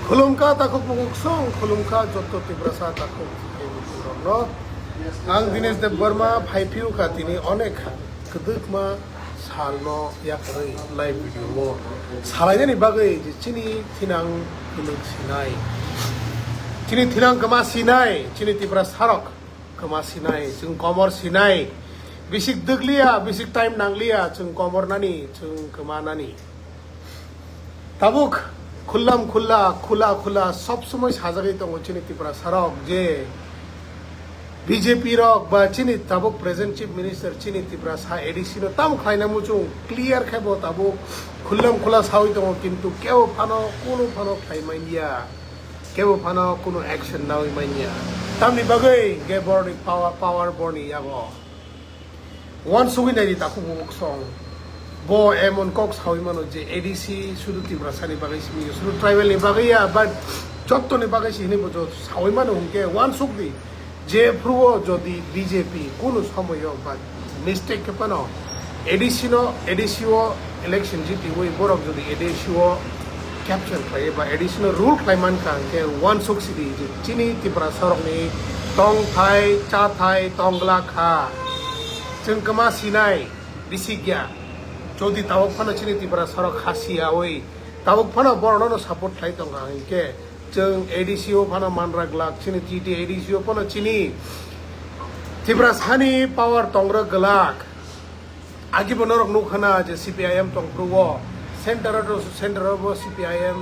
kwlwk takuk mukuk song kwlwk joto Tiprasa takuk no ang dinesh de Burma phaipiu kha tini onek kdukma salno yakrai live video mo salaidani bagai je chini thinang kuluk sinai chini thinang kama sinai chini Tiprasa sarok kama sinai chung komor sinai bisik duglia bisik time nanglia chung komor nani chung kama nani tabok Khullam खुल्ला खुला खुला सब समय साजागै दङ चिनि Tiprasa रक जे BJP रक बा चिनि ताबक प्रेजेंट चीफ मिनिस्टर चिनि Tiprasa एडिसी न ताम खाइना मुचु क्लियर खाबो ताबो खुल्लाम खुला सावै दङ किन्तु केव फानो कोनो फानो खाइमाइया केव फानो कोनो एक्शन नावै माइया तामनि बागै गे बर्डि पावर बर्नि यागो वन सुगि नायनि ताखु मुक सं bo emon kok sawi mano je ADC sudu Tiprasa ni bagai simi sudu tribal ni bagai ya but jotto ni bagai sini bojo sawi mano hunke one sukdi je pruo jodi BJP kono samoyo but mistake ke pano ADC o election jiti hoi borok jodi ADC o capture khai ba ADC no rule khai man kan ke one suk sidi je chini Tiprasa rok ni tong thai cha thai tongla kha chungkama sinai bisigya যদি তাবক ফানা চিনি Tiprasa rock Khasia ওই তাবক ফানা বড়নো support খাই দং আইকে जों एडिसिओ फाना मानरा ग्लाक चिनि TT एडिसिओ फाना चिनि Tiprasa नि power तंग्र ग्लाक आगि बनरक नुखाना जे CPIM तंग्रुओ सेंटर ऑफ CPIM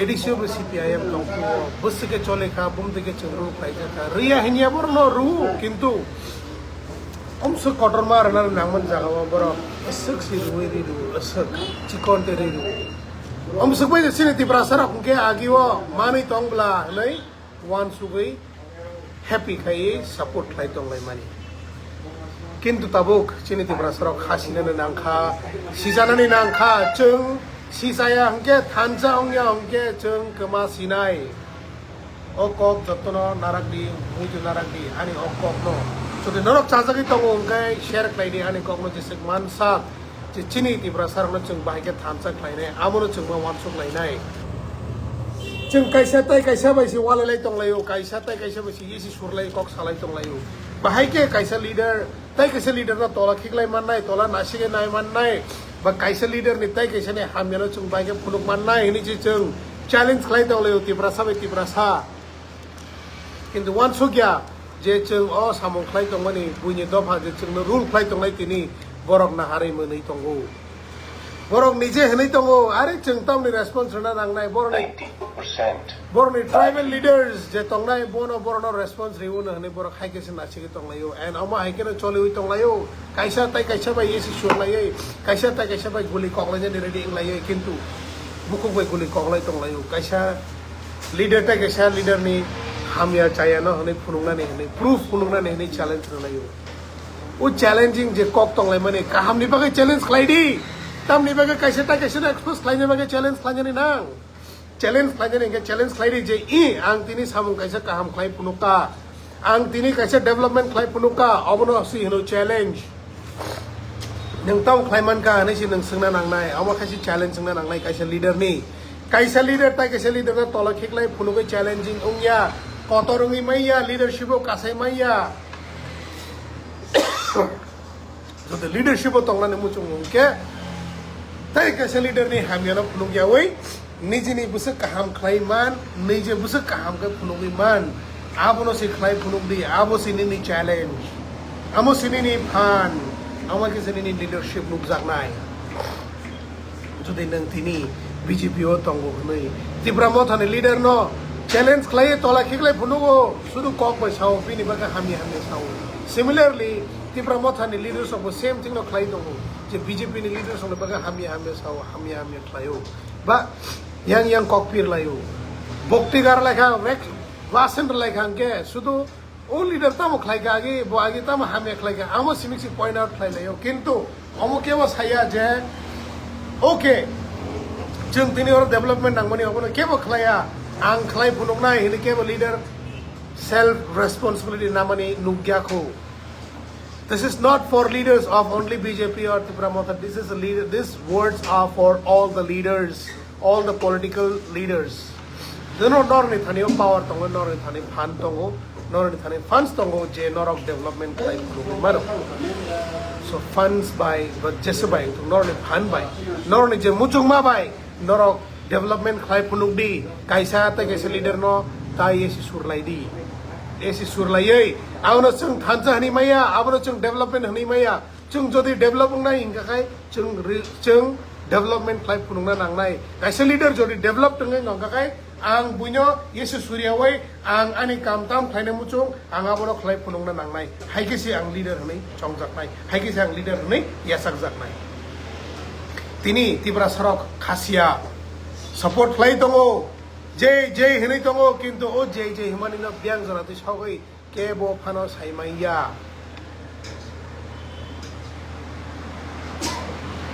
एडिसिओ बो CPIM तंग्रुओ बसके चलेखा बुमदिके चंग्रु खाइका रिया हिनिया बरनो रु किन्तु Omso kotor mar na naman jagawa boro asuk si ruiri ru asuk chikon teri ru omso bai sini Tiprasa ra ke agiwo mani tongla lai wan sugai happy khai support khai tonglai mani kintu tabok sini Tiprasa ra khasina na nangkha sijana ni nangkha chung sichaya hangke thansa ongya hangke chung kama sinai okok jotono narakdi muju narakdi ani okok no so the norok chazagi tongo ngai share klaidi ani kokno je segman sa je chini Tiprasa no chung bai ke thamsa klaine amono chung ma wan suk lainai chung kaisa bai si wala lai tong layo kaisa bai si yesi surlai kok salai tong layo bahai ke kaisa leader na tola khiklai man nai tola nasige nai man nai ba kaisa leader ni tai kaisa ne hamyano chung bai ke phuluk man nai ni chi chung challenge klai tong layo Tiprasa kintu wan sukya je chung o samong khlai tong mani buini dopha je chung no rule khlai tong lai tini borok na harai mani tongo borok nije henai tongo are chung tam ni response na nang nai borok ni tribal leaders je tong nai bono response riu na ne borok hai ke se na chi tong layo and ama hai ke na chole ui tong layo kaisa bai yesi shur lai kaisa bai guli kok lai ne ready ing lai kintu bukuk bai guli kok lai tong layo kaisa leader ni hamya chaya no hone phunungna ne hone proof phunungna ne hone challenge na layo o challenging je kok tong lai mane kaham ni bagai challenge khlai di tam ni bagai kaisa expose khlai ne bagai challenge khlai ni nang challenge khlai di je ang tini samung kaisa kaham khlai punuka ang tini kaisa development khlai punuka abono si hino challenge nang tam khlai man ka ne si nang singna nang nai amo kaisa challenge singna nang nai kaisa leader na tola khiklai punuka challenging ongya kotorungi maya leadership o kasai maya so the leadership o tongla ne muchung ke tai kaisa leader ni hamyana phulung ya oi nijini busak kaham khlai man nije busak kaham ka phulungi man abono si khlai phulung di abo sini ni challenge amo sini ni phan amo ke sini ni leadership nuk jaknai jodi nang tini BJP o tongo nei Tiprasa ni leader no challenge khlai tola khiklai phunugo sudu kok bai sao pini baga hami sao similarly Tiprasa ni leaders of the same thing no khlai tongo je BJP ni leaders of baga hami sao hami khlayo ba yang kok pir layo bokti gar lekha vasen lekha ke sudu o leader tamo khlai ga age bo age tamo hami khlai ga amo simiksi point out khlai layo kintu amo kewa saya je okay chung tini or development nangmani obono kebo khlaya ang khlai phunuk nai hini kebo leader self responsibility namani nugya kho this is not for leaders of only BJP or Tiprasa this is a leader these words are for all the leaders all the political leaders जोनो नरनि थानायाव पावार दङ नरनि थानाय fund दङ नरनि थानाय फान्ड्स दङ जे नरक development खालामनो मारो so funds by but just by nor fan by nor ni je muchung ma by norok development khai punuk di kaisa ta kaisa leader no ta yesi surlai di esi surlai ei auno chung thancha hani maya abro chung development hani maya chung jodi development nai inga khai chung development khai punuk na nang nai kaisa leader jodi develop tengai nang khai ang bunyo yesu suryawai ang ani kamtam khaina muchung ang aboro khlai punung na nangnai haikisi ang leader hnai chongjaknai haikisi ang leader hnai yasakjaknai tini tibra sarok khasia support khlai tongo jei hnai tongo kintu o jei himani na byang jana ti sagai kebo phano saimaiya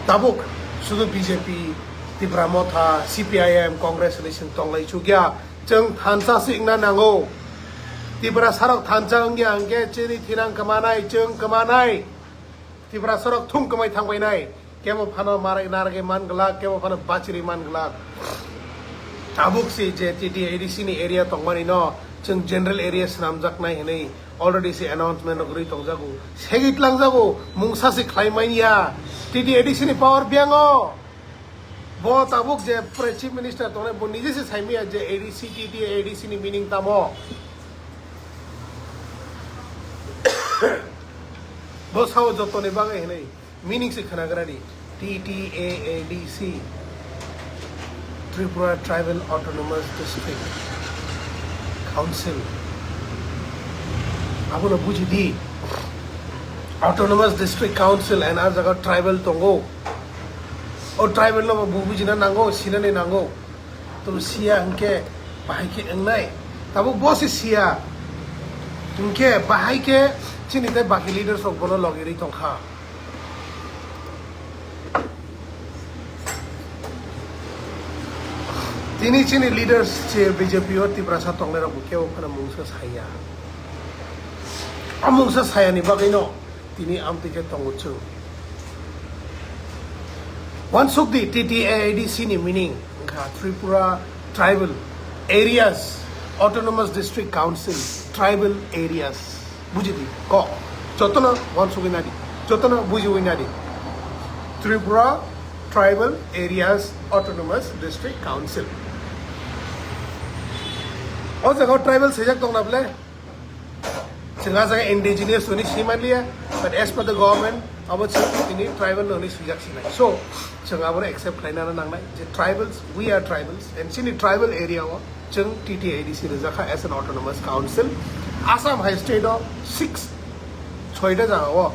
tabok sudu bjp Tiprasa CPIM Congress relation tonglai chugya chung thansa singna nango Tiprasa sarok thansa angge angge chini thinang kamanai chung kamanai Tiprasa sarok thum kamai thangbai nai kemo phano marai narage man glak kemo phano bachiri man glak tabuk si je TT ADC ni area tongmani no chung general area snamjak nai henei already si announcement ogri tongjago segit langjago mungsa si khlaimaiya TT ADC ni power biango bo tabuk je chief minister tone bo nije se saimia je ADC TT ADC ni meaning tamo bo sao joto ne bagai henei meaning se khana garadi TTAADC Tripura Tribal Autonomous District Council abuno buji di Autonomous District Council and as a tribal tongo o tribal no bubu jina nango sinane nango to sia anke bahai ke engnai tabu boss sia unke bahai ke chini te baki leaders of bono logiri tongkha tini chini leaders che BJP or Tiprasa tonglera buke o kana mungsa saya amungsa saya ni bagino tini amti ke tonguchu One sukdi TTAADC ni meaning Tripura Tribal Areas Autonomous District Council Tribal Areas bujidi ko jotona one suginadi jotona bujiwinadi Tripura Tribal Areas Autonomous District Council o jaga tribal sejak tong nable singa jaga indigenous uni simanlia but as per the government our ini tribal uni sejak sinai so chung abone accept khaina na nangnai je tribals we are tribals and chini tribal area wa chung TTADC rejakha as an autonomous council Assam high state of 6 choida jaga wa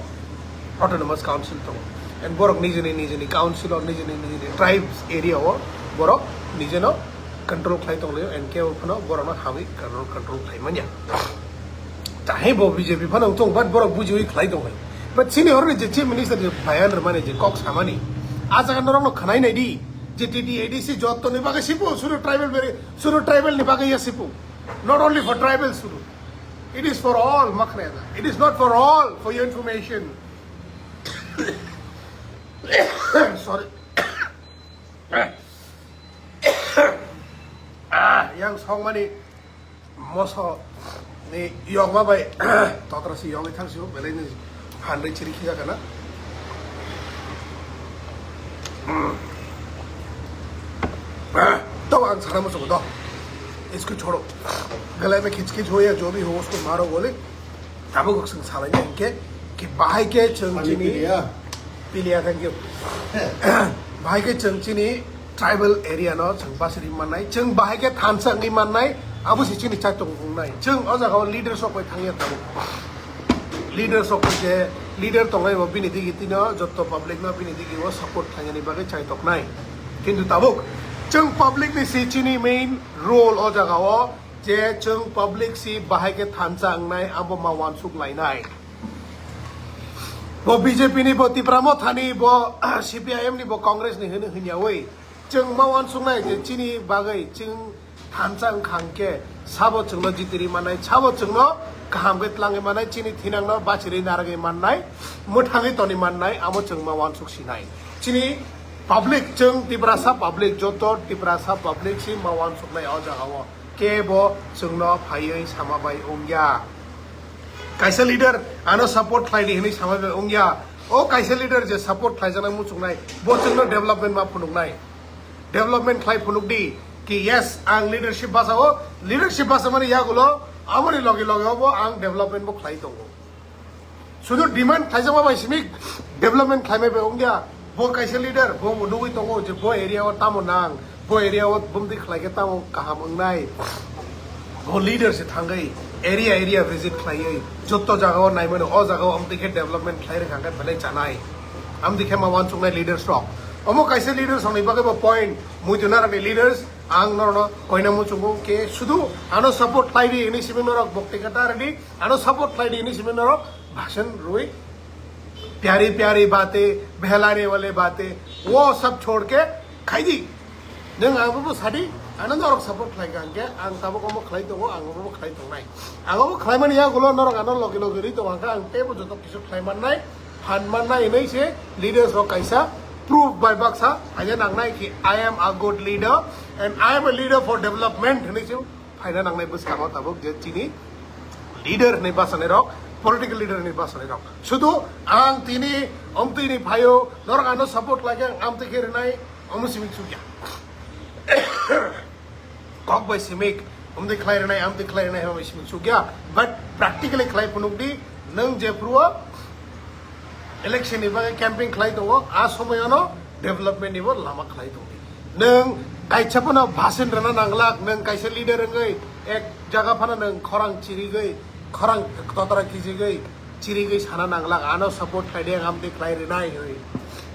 autonomous council to and borok nijini council or nijini tribes area wa borok nijeno control khai tong le and ke phano borok na hawi control khai manya tahe bo BJP phano tong bat borok bujiwi khai tong but chini hor je chief minister je bayan mane je kok samani आज अगर नरम खनाई नहीं दी JTT ADC job तो निभागे सिपो सुरु tribal निभागे ये सिपो not only for tribal सुरु it is for all मखनेदा it is not for all for your information sorry yang song mani moso ni yong ma bai totra si yong thang si bele ni hanre chiri khiga kana तो answer मुझे बताओ इसको छोड़ो गले में खिंच हो या जो भी हो उसको मारो बोले तब वो संसार में इनके कि भाई के चंचनी पिलिया थैंक यू भाई के चंचनी ट्राइबल एरिया ना चंपासरी माननाय चंग भाई के थानसंगी माननाय अब सिचनी चाट तंगनाय चंग अजागाव लीडर्स ऑफ थांगे तब लीडर्स ऑफ जे लीडर तंगाय वो बिनिति गितिनो जत्तो पब्लिक ना बिनिति गि वो सपोर्ट थांगेनि बागे चाय तकनाय किन्तु तबक चंग पब्लिक नि सिचिनि मेन रोल अजागाव जे चंग पब्लिक सि बाहाय के थानसांगनाय अब मावान सुक लायनाय bo BJP ni bo Tiprasa thani bo CPIM ni bo Congress ni hene hnyawei cheng mawan sungnai je chini bagai ching thansang khangke sabo chungno jitiri manai chabo chungno kaham ke tlange manai chini thinang no bachiri narage mannai muthangi toni mannai amo cheng mawan suk sinai chini public cheng Tiprasa public joto Tiprasa public si mawan sungnai aja hawa kebo chungno phaioi samabai ongya kaisa leader ano support khlaidi hini samabai ongya o kaisa leader je support khlaijana mu chungnai bo chungno development ma phunuknai development khlai phunukdi ki yes ang leadership basao leadership basa mani yagulo amani logi logi hobo ang development bo khlai tongo sudo demand khlaijama bai simik development khlaimai be ongya bo kaisa leader bo nugui tongo je bo area o tamo nang bo area o bumdi khlaige tamo kaham ongnai bo leader se thangai area visit khlaiei jotto jaga o naimano o jaga o amti ke development khlai re khangai belai chanai amdi ke ma wan chungnai leaders rock omo kaisa leaders honi bagai bo point muitunar ni leaders ang no koina mu chungo ke sudu ano support khlaidi ini seminar bokti kata ready ano support khlaidi ini seminar भाषण रोई प्यारी प्यारी बातें बहलाने वाले बातें वो सब छोड़ के खाई दी नों आंबो साडी आनंद और सपोर्ट खाई गांगे आं ताबो को खाई तो आंबो खाई तो नाय आंबो खाई माने या गुलो नरक आनो लगे लगे रि तो आंका आं टेबो जतो किसु खाई माननाय फान माननाय नै से लीडर्स रो कैसा प्रूफ बाय बक्सा आजे नांगनाय कि I am a good leader and I am a leader for development नै से फाइना नांगनाय बसकाव ताबो जे चिनी लीडर नै बासने रो political leader ni basane rok sudu ang tini omtini phayo norok ano support lage amte kere nai omusimik sugya kok bai simik omde khlai nai amte khlai nai omusimik sugya but practically khlai punukdi nang je pruwa election ni bagai camping khlai to a somoy ano development ni bo lama khlai to nang kaisa pano bhasan rana nanglak nang kaisa leader ngai ek jaga phana nang khorang chiri gai खरang ततरा किजे गई चिरी गई साना नांगला आनो support खाइदे Amte क्लाइ रेनाय होय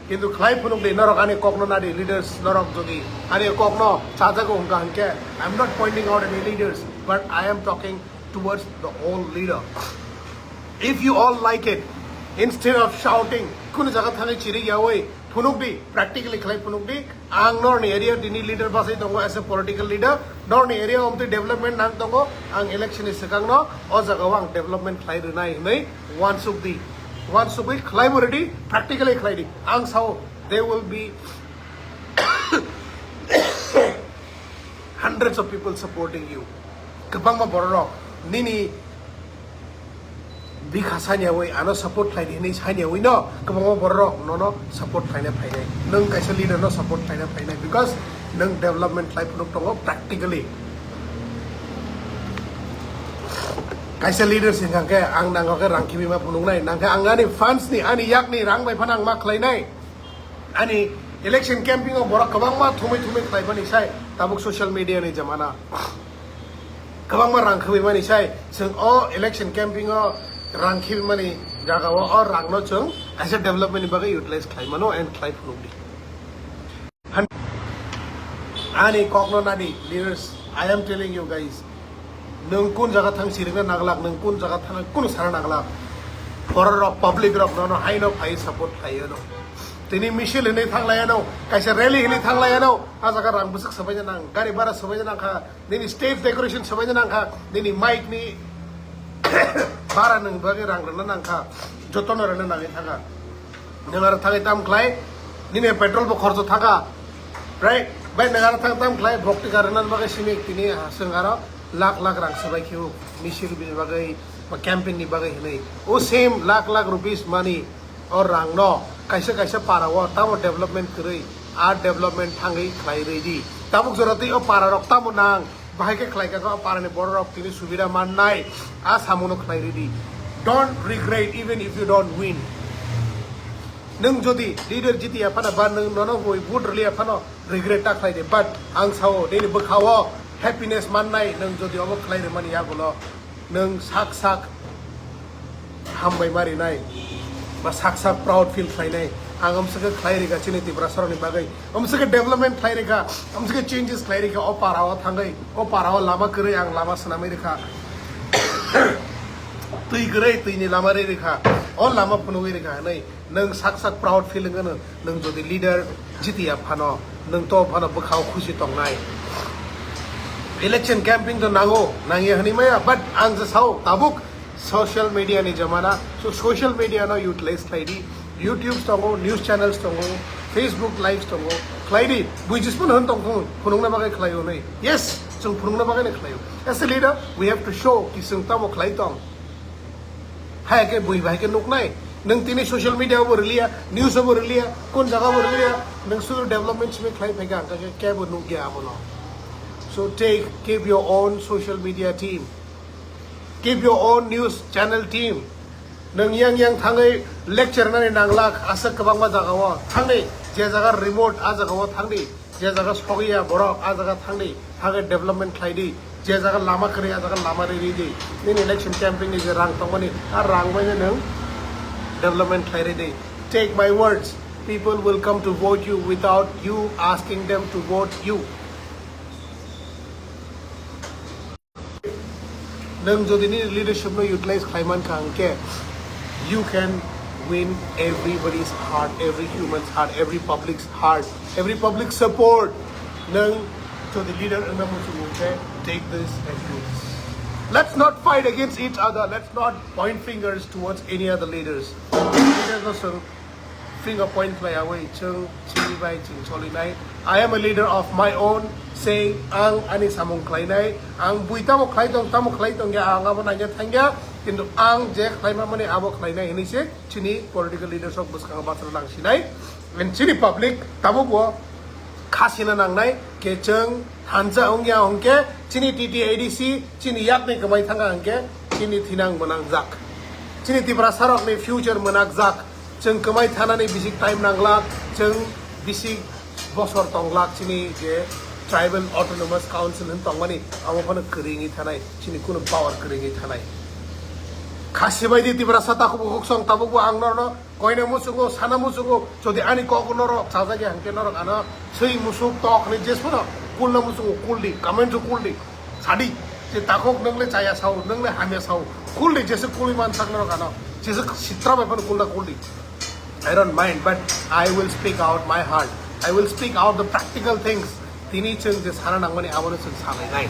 किंतु क्लाइ फुनुक दे नरक आने ककनो नादि leaders नरक जोगी आने ककनो चाजाको हुंका हंके I am not pointing out any leaders but I am talking towards the whole leader if you all like it instead of shouting कुन जगह थाने चिरी यावै फुनुक दि प्रैक्टिकली क्लाइ फुनुक दि आं नरनि एरिया दिनि लीडर बासै दंगो एज ए पॉलिटिकल लीडर नरनि एरिया हमते डेवलपमेंट नां दंगो आं इलेक्शन नि सिगांनो अ जगाव आं डेवलपमेंट खाइ रनाय नै वान सुक दि खाइ बरदि प्रैक्टिकली खाइ दि आं Sao they will be hundreds of people supporting you गोबां मा बररो निनि बिखासानिया वै आनो सपोर्ट खाइदि नै सानिया वै न गोबां मा बररो न सपोर्ट खाइना फाइनाय नों काइसा लीडर न सपोर्ट खाइना फाइनाय बिकॉज नों डेवलपमेंट लाइफ नुक दंगो practically kaisa leader singangke ang nangoke rangkimi ma punungnai nangke angani funds ni ani yakni rang bai phanang ma khlainai ani election camping o borak kabang ma thumai khlai bani sai tabuk social media ni jamana kabang ma rangkhimi bani sai chung o election camping o rangkhimi mani jaga o rang no chung as a development bagai utilize khlai mano and khlai punungdi ani kokno nadi leaders I am telling you guys नों कुन जगह थांग सिरिंगा नागलाक नों कुन जगह थांग कुन सारा नागलाक फॉर पब्लिक रॉक नो हाई नो फाइ सपोर्ट खायो नो तिनी मिशिल हिनै थांलाया नो काइसा रैली हिनै थांलाया नो आ जगह रां बसक सबाय जनां गारि बारा सबाय जनां खा दिनि स्टेज डेकोरेशन सबाय जनां खा दिनि माइक नि बारा नों बागे रां रन नां खा जतन रन नाङै थागा नोंगार थाङै ताम खलाय दिनि पेट्रोल बो खर्च थागा राइट बाय नोंगार थांग ताम खलाय भक्ति गारनान बागे सिमिक तिनि हासंगारा लाख रां सबाय खिउ मिसिल बिनि बागै कैंपिंग नि बागै हिनै ओ सेम लाख रुपीस मनी और रां न काइसा काइसा पाराव तामो डेवलपमेंट करै आ डेवलपमेंट थांगै खलाय रेडी ताबुक जरतै ओ पारा रक तामो नां बाहायके खलायका को पारानि बर रक तिनि सुबिदा माननाय आ सामुनो खलाय ready don't regret even if you don't win नों जदि लीडर जितिया फाना बा नों ननो बय बुट रलिया फानो रिग्रेट ता खलाय दे बाट आं साव देनि बखाव हैप्पीनेस माननाय नों जदि अब खलायनो मानि यागुलो नों साक हामबाय मारिनाय बा साक प्राउड फील खालायनाय आं हमसके खलायरिगा चिनि तिप्रासरनि बागै हमसके डेवलपमेंट खलायरिगा हमसके चेंजेस खलायरिगा ओ पाराव थांगै ओ पाराव लामा करै आं लामा सनामै रेखा तुई गरै तुइनि लामा रे रेखा ओ लामा फुनुगै रेखा नै नों साक प्राउड फीलिंग गनो नों जदि लीडर जितिया फानो नों तो फानो बखाव खुशी तंनाय इलेक्शन कैंपिंग तो नांगो नांगे हनी मया बट आं जसाव ताबुक सोशल मीडिया नि जमाना सो सोशल मीडिया नो यूटिलाइज खाइदि यूट्यूब दंगो न्यूज चैनल्स दंगो Facebook lives dङ खालायदि बुजिसपन होन दङ फुनुंना बागै खालायो नै yes जों फुनुंना बागै नै खालायो as a leader we have to show कि जों तामो खालाय दं हायके बुइ बायके नुकनाय नों तिनि सोशल मीडिया बो रलिया न्यूज बो रलिया कोन जगह बो रलिया नों सुरु डेवलपमेंट्स में खालाय फैगा आंका के बो नुगिया आबोनो so keep your own social media team keep your own news channel team नों yang थाङै लेक्चर नानै नांलाक आसा गोबां मा जागाव थांनि जे जागा रिमोट आ जागाव थांनि जे जागा सगिया बरक आ जागा थांनि थागे डेवलपमेंट खालायदि जे जागा लामा करे आ जागा लामा रेदि नि इलेक्शन कैंपेन नि जे रां तंगनि आ रां बायनो नों development खालायदि take my words people will come to vote you without you asking them to vote you नों जदि नि लीडरशिप नो यूटिलाइज खालायमान का अंके you can win everybody's heart, every human's heart, every public's heart, every public support. Nang to the leader in the Muslim take this and do this. Let's not fight against each other. Let's not point fingers towards any other leaders. Leaders no finger point by away. Chung chini by ching solinai. I am a leader of my own. Saying ang ani samong klainai, ang buita mo klaitong tamo klaitong ya ang amo nanya thangya. কিন্তু आं जे खालायमा माने आबो खालायनाय हिनिसे चिनी political leaders of बुसखां बाथ्रा लांसिनाय N चिनी public Tabo खासिना नांनाय के जों हानजा अंगिया अंके चिनी टीटी एडीसी चिनी याकनि कमाय थांगा अंके चिनी थिनांग मोनां जाक चिनी तिप्रासा रकनि फ्यूचर मोनाक जाक जों कमाय थानानै बिसिक टाइम नांलाक जों बिसिक बसर तंगलाक चिनी जे ट्राइबल ऑटोनोमस काउंसिल होन तंगमानि आमोफानो करिङि थानाय चिनी कुनो पावर करिङि थानाय खासि बायदि तिप्रासा ताखौ हकसं ताबो आंनरनो कयने मुसुगो साना मुसुगो जदि आनि ककनरो साजागे हांके नरक आना सै मुसुक तकनि जेसफोर कुलना मुसुगो कुलदि कमेन्ट कुलदि सादि जे ताखौ नंले चाया साउ नंले हामे साउ कुलदि जेसे कुलि मान सकनरो आना जेसे सित्रा बायफोर कुलदा कुलदि I don't mind but I will speak out my heart I will speak out the practical things तिनी जों जे साना नांगमानि आबोनो जों सालायनाय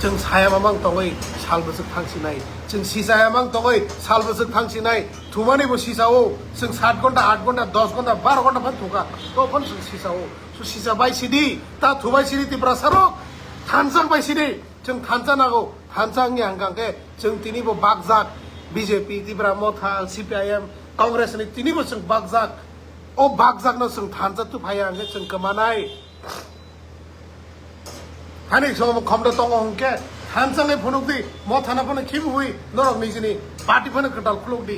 जों सायामामां तङै सालबोसो थांसिनाय जों सिसायामां तङै सालबोसो थांसिनाय थुमानिबो सिसाओ जों 7 घन्टा 8 घन्टा 10 घन्टा 12 घन्टा फान थुका तो फन जों सिसाओ सु सिसा बायसिदि ता थुबायसिदि तिप्रासारो थानसां बायसिदि जों थानसा नागौ थानसांनि हांगांके जों तिनिबो बागजाक बीजेपी तिब्रा मथा सीपीआईएम कांग्रेस नि तिनिबो जों बागजाक ओ बागजाकनो जों थानसा तुफाया हांगे जों कमानाय हानि सम खमदा तंग हंके हानसांगे फनुकदि म थाना फन खिबु हुई नरक निजिनि पार्टी फन कटाल खुलुकदि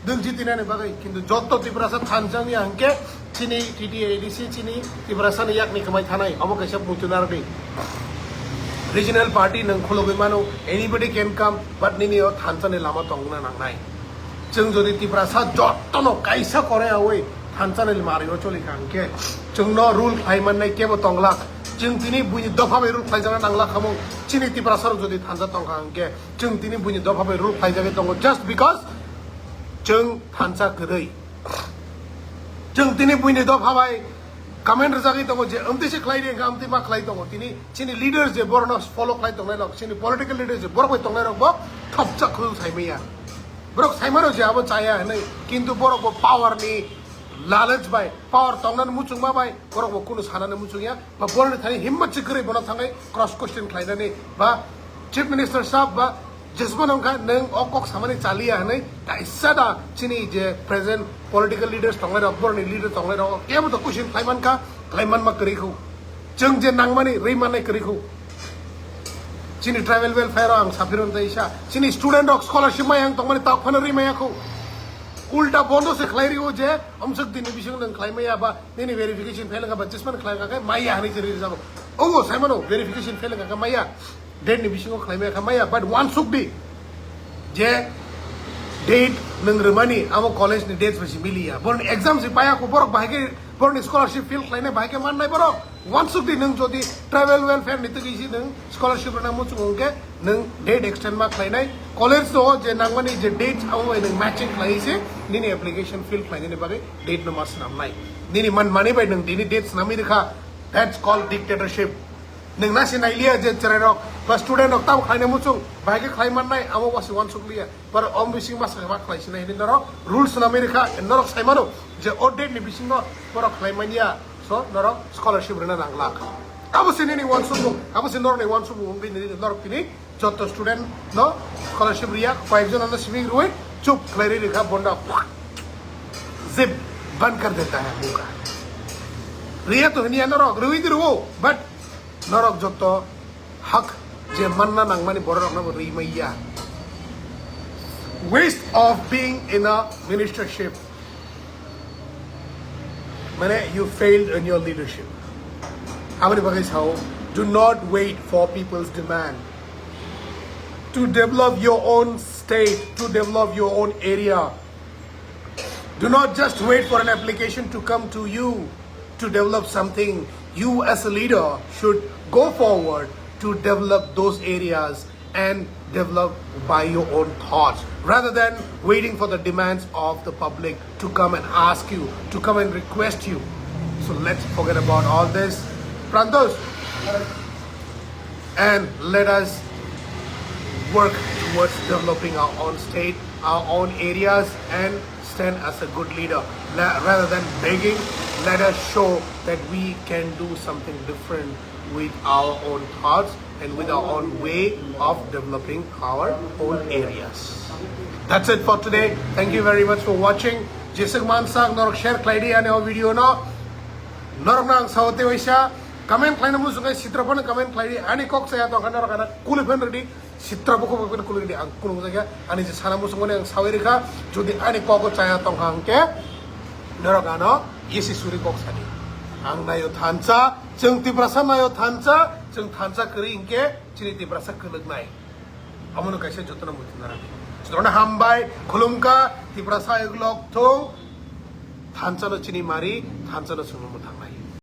दों जितिनाने बागै किन्तु जत्तो तिप्रासा थानसांनि हंके चिनी टीटी एडीसी चिनी तिप्रासा नि याकनि कमाय थानाय अमो कैसे बुतुनारदि रीजनल पार्टी नों खुलुगै मानो एनीबडी कैन कम बट निनियो थानसानि लामा तंगना नांनाय जों जदि तिप्रासा जत्तनो कायसा करे आवै थानसानि मारियो चलिखा हंके जोंनो रुल खायमाननाय केबो तंगलाक जों तिनी बुनि दफाबै रुल खायजाना नांला खामो चिनी तिप्रासार जदि थानजा तंखा हंके जों तिनी बुनि दफाबै रुल खायजागे दङ जस्ट बिकज जों थानसा गरै जों तिनी बुनि दफाबै कमेन्ट रजागे दङ जे अमतिसे खालायदि अमति मा खालाय दङ तिनी चिनी लीडर्स जे बरनो फलो खालाय दंनाय लक चिनी पॉलिटिकल लीडर्स जे बरबै दंनाय रकबो थपचा खुल साइमैया ब्रक साइमारो जे आबो चाया हनै किन्तु बरबो पावरनि लालच बाय पावर तंगनान मुचुंग बाय बरक कुनु सानाने मुचुंगिया बा बरनि थानि हिम्मत चिकरै बना थाङै क्रॉस क्वेश्चन खालायनानै बा चीफ मिनिस्टर साहब बा जेसबनंखा नों अकक सामानि चालिया हनै काइसादा चिनी जे प्रेजेंट पॉलिटिकल लीडर्स तंगनाय बरनि लीडर तंगनाय र केबो त क्वेश्चन खालायमानका खालायमान मा करिखौ जों जे नांमानि रैमाननाय करिखौ चिनी ट्राइबल वेलफेयर आं साफिरन दैसा चिनी स्टूडेंट ऑफ स्कॉलरशिप मा आं तंगमानि ताफान रैमायाखौ उल्टा बंदो से खलायरियो जे हमसक दिनि बिसं नों खलायमाया बा नेनि वेरिफिकेशन फेल बा जिसमान खलायगा माया हनै जेरै जाबो ओ साइमनो वेरिफिकेशन फेल गा माया डेट नि बिसंग खलायमाया का माया बट वन सुकदि जे डेट नों रमानि आमो कॉलेज नि डेट्स बसि मिलिया बरन एग्जाम से पाया को बरक बाहागे बरन स्कॉलरशिप फिल खलायने बाहागे माननाय बरक वन सुकदि नों जदि ट्राइबल वेलफेयर नि तगिसि नों स्कॉलरशिप रना मुचुंगे नों डेट एक्सटेंड मा खलायनाय कॉलेज तो जे नांगमानि जे डेट आमो नों मैचिंग खलायसे निनि एप्लीकेशन फिल खलायने बागे डेट न मास नामनाय निनि मन मानि बाय नों दिनि डेट्स नामि रेखा that's called dictatorship neng nasi nailia je cererok pas student ok tam khaina muchung baike khlaiman nai amo wasi wan suklia par om bising mas ma khlaisina hin norok rules na america norok saimano je audit ni bising no por khlaimania so norok scholarship rena nanglak abo sini ni wan subu abo sin norok ni wan subu umbi ni norok tini joto student no scholarship ria kayekjon ana sibing ruwe chup khlairi rekha bonda zip बंद कर देता है मुंह का रिया तो नहीं नरक रुई दिरो बट नरक जो तो हक जे मन्ना नंगमानी बोरक ना री मैया waste of being in a ministership मैंने you failed in your leadership how many guys how do not wait for people's demand to develop your own state to develop your own area. Do not just wait for an application to come to you to develop something. You as a leader should go forward to develop those areas and develop by your own thoughts rather than waiting for the demands of the public to come and ask you, to come and request you. So let's forget about all this. Prantos, and let us work towards developing our own state, our own areas, and stand as a good leader. Rather than begging, let us show that we can do something different with our own thoughts and with our own way of developing our own areas. That's it for today. Thank you very much for watching. Jesek mansang norok share klaidi ane o video no. Norok nang saote waisa. Comment klaina musungai sitrapon comment klaidi ane kok saya to kana kana kulipen ready. Sitrapo ko pagpina kulit di ang kulong saja. Ani je sana musung ang sawirika. Jodi ani koko caya tong hangke. Norokano yesi suri kok sadi. Ang nayo thansa, chung Tiprasa nayo thansa, chung thansa keri ingke chini Tiprasa kelek nai. Amono kaisa jotona mutinara. Jotona hambai khulumka Tiprasa eglok thong thansa no chini mari thansa no sunu mutang.